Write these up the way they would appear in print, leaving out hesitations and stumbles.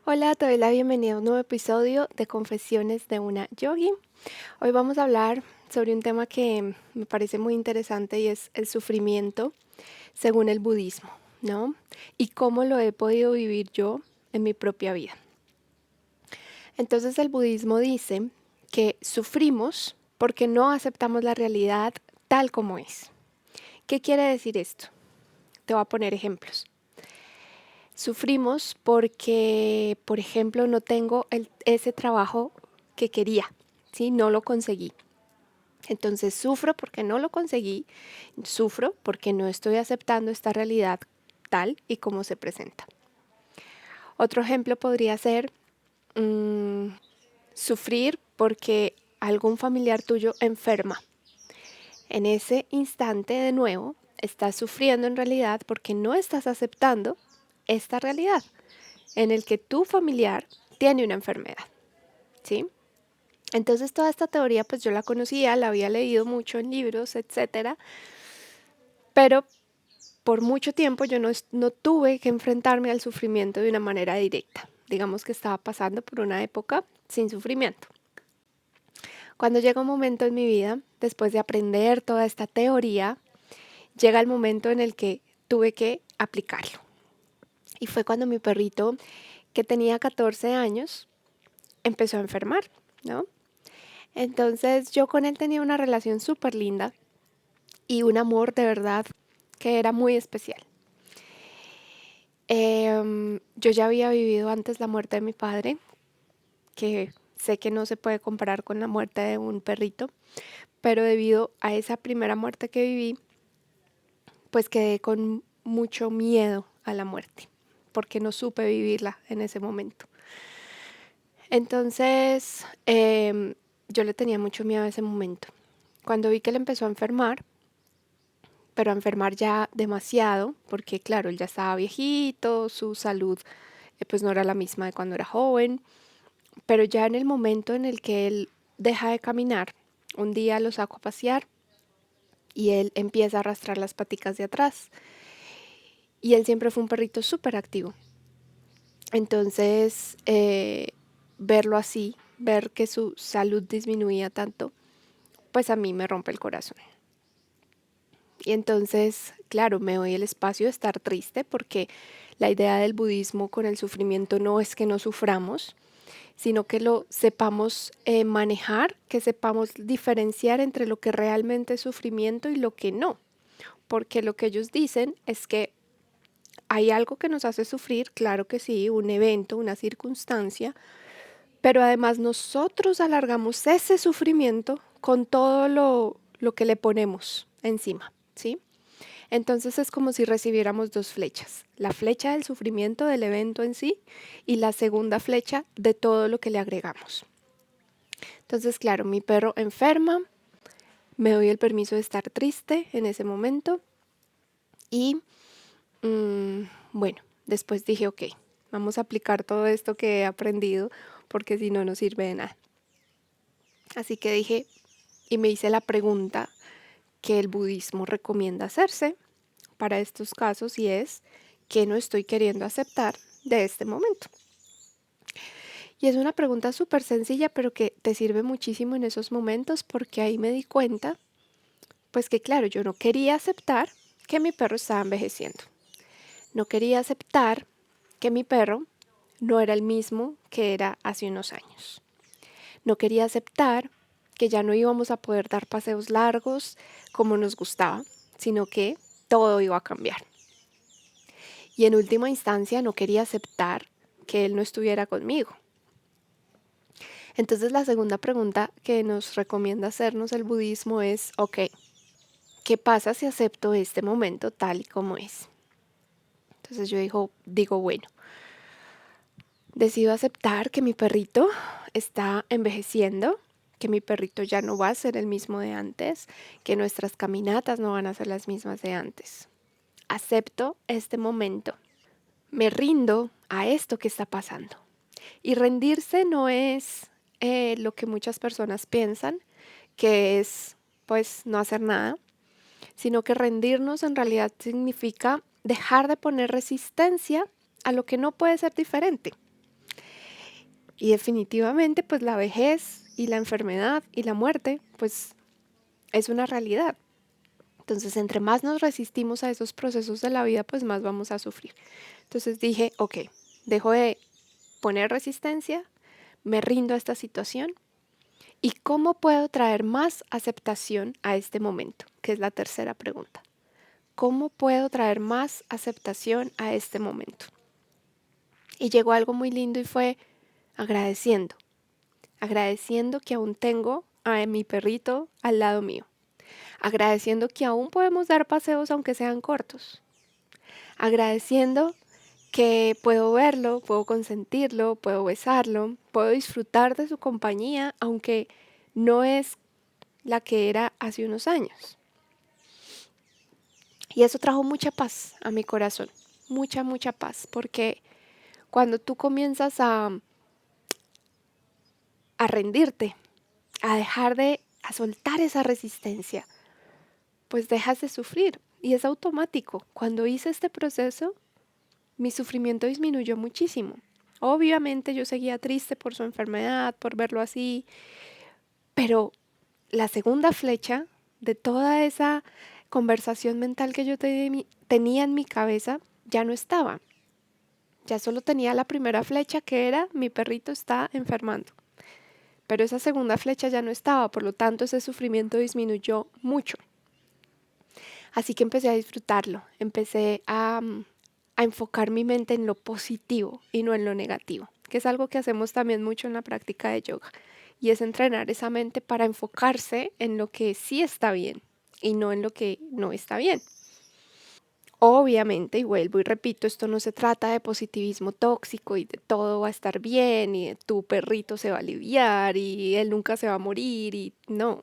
Hola, te doy la bienvenida a un nuevo episodio de Confesiones de una Yogi. Hoy vamos a hablar sobre un tema que me parece muy interesante y es el sufrimiento según el budismo, ¿no? Y cómo lo he podido vivir yo en mi propia vida. Entonces el budismo dice que sufrimos porque no aceptamos la realidad tal como es. ¿Qué quiere decir esto? Te voy a poner ejemplos. Sufrimos porque, por ejemplo, no tengo ese trabajo que quería, ¿sí? No lo conseguí. Entonces sufro porque no lo conseguí, sufro porque no estoy aceptando esta realidad tal y como se presenta. Otro ejemplo podría ser mm, sufrir porque algún familiar tuyo enferma. En ese instante, de nuevo, estás sufriendo en realidad porque no estás aceptando esta realidad en el que tu familiar tiene una enfermedad, ¿sí? Entonces toda esta teoría pues yo la conocía, la había leído mucho en libros, etcétera, pero por mucho tiempo yo no tuve que enfrentarme al sufrimiento de una manera directa. Digamos que estaba pasando por una época sin sufrimiento. Cuando llega un momento en mi vida, después de aprender toda esta teoría, llega el momento en el que tuve que aplicarlo. Y fue cuando mi perrito, que tenía 14 años, empezó a enfermar, ¿no? Entonces yo con él tenía una relación súper linda y un amor de verdad que era muy especial. Yo ya había vivido antes la muerte de mi padre, que sé que no se puede comparar con la muerte de un perrito, pero debido a esa primera muerte que viví, pues quedé con mucho miedo a la muerte, porque no supe vivirla en ese momento. Entonces, yo le tenía mucho miedo a ese momento. Cuando vi que él empezó a enfermar, pero a enfermar ya demasiado, porque claro, él ya estaba viejito, su salud pues no era la misma de cuando era joven, pero ya en el momento en el que él deja de caminar, un día lo saco a pasear y él empieza a arrastrar las paticas de atrás. Y él siempre fue un perrito súper activo. Entonces, verlo así, ver que su salud disminuía tanto, pues a mí me rompe el corazón. Y entonces, claro, me doy el espacio de estar triste porque la idea del budismo con el sufrimiento no es que no suframos, sino que lo sepamos manejar, que sepamos diferenciar entre lo que realmente es sufrimiento y lo que no. Porque lo que ellos dicen es que hay algo que nos hace sufrir, claro que sí, un evento, una circunstancia, pero además nosotros alargamos ese sufrimiento con todo lo que le ponemos encima, ¿sí? Entonces es como si recibiéramos dos flechas, la flecha del sufrimiento del evento en sí y la segunda flecha de todo lo que le agregamos. Entonces, claro, mi perro enferma, me doy el permiso de estar triste en ese momento y bueno, después dije, ok, vamos a aplicar todo esto que he aprendido porque si no, no sirve de nada. Así que dije y me hice la pregunta que el budismo recomienda hacerse para estos casos y es, ¿qué no estoy queriendo aceptar de este momento? Y es una pregunta súper sencilla, pero que te sirve muchísimo en esos momentos porque ahí me di cuenta, pues que claro, yo no quería aceptar que mi perro estaba envejeciendo. No quería aceptar que mi perro no era el mismo que era hace unos años. No quería aceptar que ya no íbamos a poder dar paseos largos como nos gustaba, sino que todo iba a cambiar. Y en última instancia no quería aceptar que él no estuviera conmigo. Entonces la segunda pregunta que nos recomienda hacernos el budismo es, ok, ¿qué pasa si acepto este momento tal y como es? Entonces yo digo, bueno, decido aceptar que mi perrito está envejeciendo, que mi perrito ya no va a ser el mismo de antes, que nuestras caminatas no van a ser las mismas de antes. Acepto este momento. Me rindo a esto que está pasando. Y rendirse no es lo que muchas personas piensan, que es pues no hacer nada, sino que rendirnos en realidad significa dejar de poner resistencia a lo que no puede ser diferente. Y definitivamente, pues la vejez y la enfermedad y la muerte, pues es una realidad. Entonces, entre más nos resistimos a esos procesos de la vida, pues más vamos a sufrir. Entonces dije, ok, dejo de poner resistencia, me rindo a esta situación y cómo puedo traer más aceptación a este momento, que es la tercera pregunta. ¿Cómo puedo traer más aceptación a este momento? Y llegó algo muy lindo y fue agradeciendo que aún tengo a mi perrito al lado mío, agradeciendo que aún podemos dar paseos aunque sean cortos, agradeciendo que puedo verlo, puedo consentirlo, puedo besarlo, puedo disfrutar de su compañía, aunque no es la que era hace unos años. Y eso trajo mucha paz a mi corazón, mucha, mucha paz, porque cuando tú comienzas a rendirte, a soltar esa resistencia, pues dejas de sufrir y es automático. Cuando hice este proceso, mi sufrimiento disminuyó muchísimo. Obviamente yo seguía triste por su enfermedad, por verlo así, pero la segunda flecha de toda esa conversación mental que yo tenía en mi cabeza ya no estaba. Ya solo tenía la primera flecha, que era mi perrito está enfermando. Pero esa segunda flecha ya no estaba, por lo tanto ese sufrimiento disminuyó mucho. Así que empecé a disfrutarlo, empecé a enfocar mi mente en lo positivo y no en lo negativo, que es algo que hacemos también mucho en la práctica de yoga. Y es entrenar esa mente para enfocarse en lo que sí está bien y no en lo que no está bien. Obviamente, y vuelvo y repito, esto no se trata de positivismo tóxico y de todo va a estar bien y de tu perrito se va a aliviar y él nunca se va a morir y no,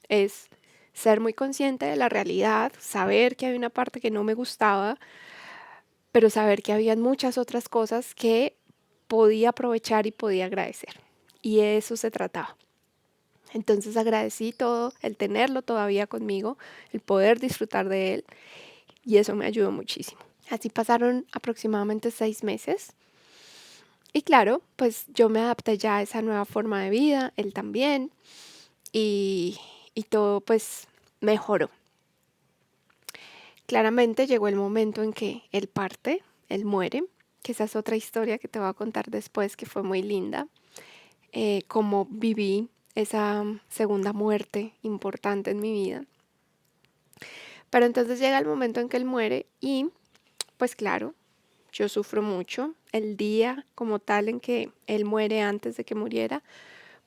es ser muy consciente de la realidad, saber que hay una parte que no me gustaba, pero saber que habían muchas otras cosas que podía aprovechar y podía agradecer. Y eso se trataba. Entonces agradecí todo, el tenerlo todavía conmigo, el poder disfrutar de él y eso me ayudó muchísimo. Así pasaron aproximadamente 6 meses y claro, pues yo me adapté ya a esa nueva forma de vida, él también y, y todo pues mejoró. Claramente llegó el momento en que él parte, él muere, que esa es otra historia que te voy a contar después que fue muy linda, cómo viví esa segunda muerte importante en mi vida. Pero entonces llega el momento en que él muere y pues claro, yo sufro mucho. El día como tal en que él muere antes de que muriera,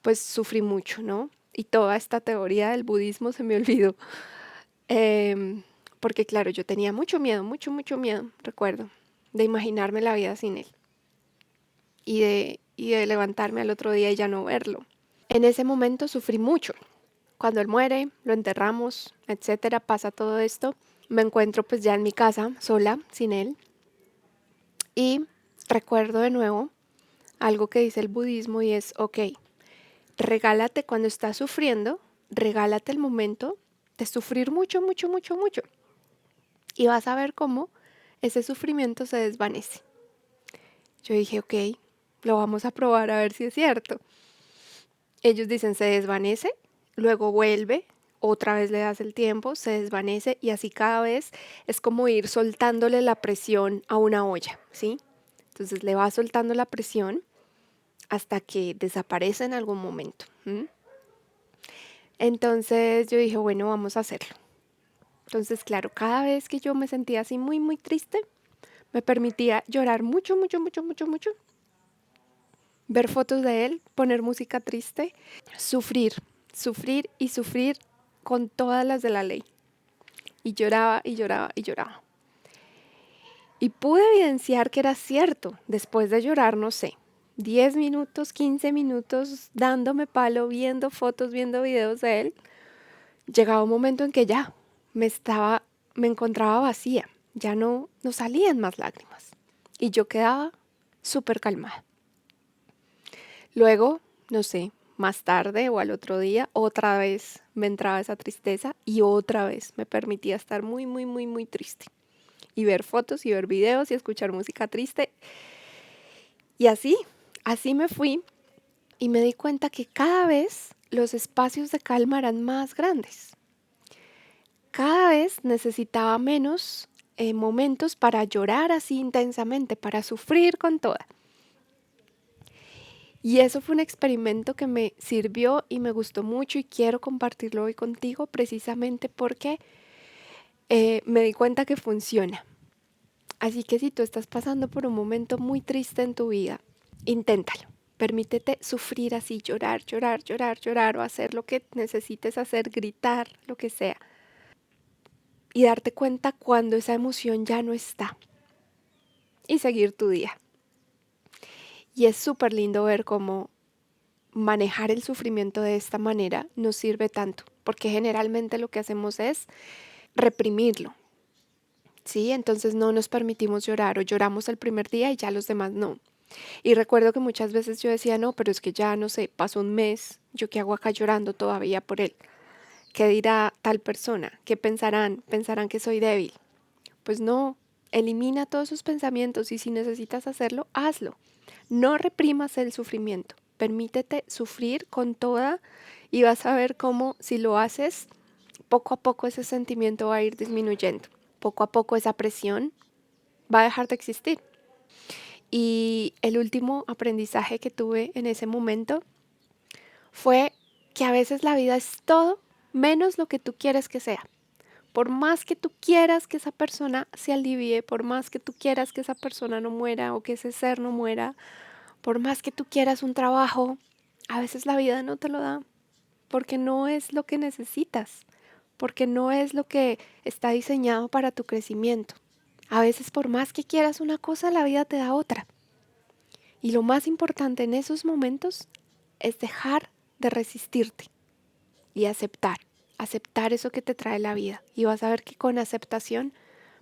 pues sufrí mucho, ¿no? Y toda esta teoría del budismo se me olvidó. Em, Porque claro, yo tenía mucho miedo, mucho, mucho miedo, recuerdo, de imaginarme la vida sin él y de levantarme al otro día y ya no verlo. En ese momento sufrí mucho. Cuando él muere, lo enterramos, etcétera, pasa todo esto. Me encuentro pues ya en mi casa, sola, sin él. Y recuerdo de nuevo algo que dice el budismo y es, ok, regálate cuando estás sufriendo, regálate el momento de sufrir mucho, mucho, mucho, mucho. Y vas a ver cómo ese sufrimiento se desvanece. Yo dije, ok, lo vamos a probar a ver si es cierto. Ellos dicen, se desvanece, luego vuelve, otra vez le das el tiempo, se desvanece y así cada vez es como ir soltándole la presión a una olla, ¿sí? Entonces le vas soltando la presión hasta que desaparece en algún momento. Entonces yo dije, bueno, vamos a hacerlo. Entonces, claro, cada vez que yo me sentía así muy, muy triste, me permitía llorar mucho, mucho, mucho, mucho, mucho, ver fotos de él, poner música triste, sufrir, sufrir y sufrir con todas las de la ley. Y lloraba y lloraba y lloraba. Y pude evidenciar que era cierto, después de llorar, no sé, 10 minutos, 15 minutos dándome palo, viendo fotos, viendo videos de él, llegaba un momento en que ya me encontraba vacía, ya no salían más lágrimas y yo quedaba súper calmada. Luego, no sé, más tarde o al otro día, otra vez me entraba esa tristeza y otra vez me permitía estar muy, muy, muy, muy triste y ver fotos y ver videos y escuchar música triste y así Así me fui y me di cuenta que cada vez los espacios de calma eran más grandes. Cada vez necesitaba menos momentos para llorar así intensamente, para sufrir con toda. Y eso fue un experimento que me sirvió y me gustó mucho y quiero compartirlo hoy contigo precisamente porque me di cuenta que funciona. Así que si tú estás pasando por un momento muy triste en tu vida, inténtalo. Permítete sufrir así, llorar, llorar, llorar, llorar o hacer lo que necesites hacer, gritar, lo que sea. Y darte cuenta cuando esa emoción ya no está y seguir tu día. Y es súper lindo ver cómo manejar el sufrimiento de esta manera nos sirve tanto, porque generalmente lo que hacemos es reprimirlo, ¿sí? Entonces no nos permitimos llorar o lloramos el primer día y ya los demás no. Y recuerdo que muchas veces yo decía, no, pero es que ya no sé, pasó un mes, yo qué hago acá llorando todavía por él. ¿Qué dirá tal persona? ¿Qué pensarán? ¿Pensarán que soy débil? Pues no, elimina todos esos pensamientos y si necesitas hacerlo, hazlo. No reprimas el sufrimiento, permítete sufrir con toda y vas a ver cómo si lo haces, poco a poco ese sentimiento va a ir disminuyendo. Poco a poco esa presión va a dejar de existir. Y el último aprendizaje que tuve en ese momento fue que a veces la vida es todo menos lo que tú quieres que sea. Por más que tú quieras que esa persona se alivie, por más que tú quieras que esa persona no muera o que ese ser no muera, por más que tú quieras un trabajo, a veces la vida no te lo da porque no es lo que necesitas, porque no es lo que está diseñado para tu crecimiento. A veces por más que quieras una cosa, la vida te da otra. Y lo más importante en esos momentos es dejar de resistirte y aceptar eso que te trae la vida. Y vas a ver que con aceptación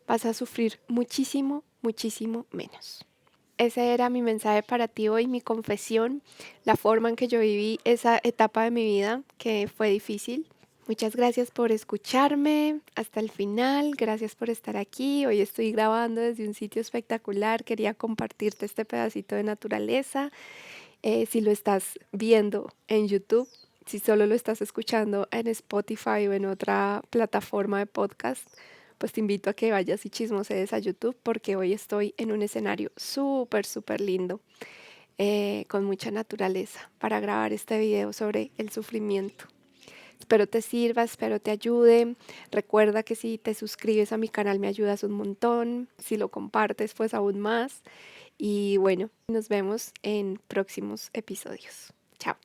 vas a sufrir muchísimo, muchísimo menos. Ese era mi mensaje para ti hoy, mi confesión, la forma en que yo viví esa etapa de mi vida que fue difícil. Muchas gracias por escucharme hasta el final, gracias por estar aquí. Hoy estoy grabando desde un sitio espectacular, quería compartirte este pedacito de naturaleza. Si lo estás viendo en YouTube, si solo lo estás escuchando en Spotify o en otra plataforma de podcast, pues te invito a que vayas y chismosees a YouTube porque hoy estoy en un escenario súper, súper lindo, con mucha naturaleza para grabar este video sobre el sufrimiento. Espero te sirva, espero te ayude. Recuerda que si te suscribes a mi canal me ayudas un montón. Si lo compartes, pues aún más. Y bueno, nos vemos en próximos episodios. Chao.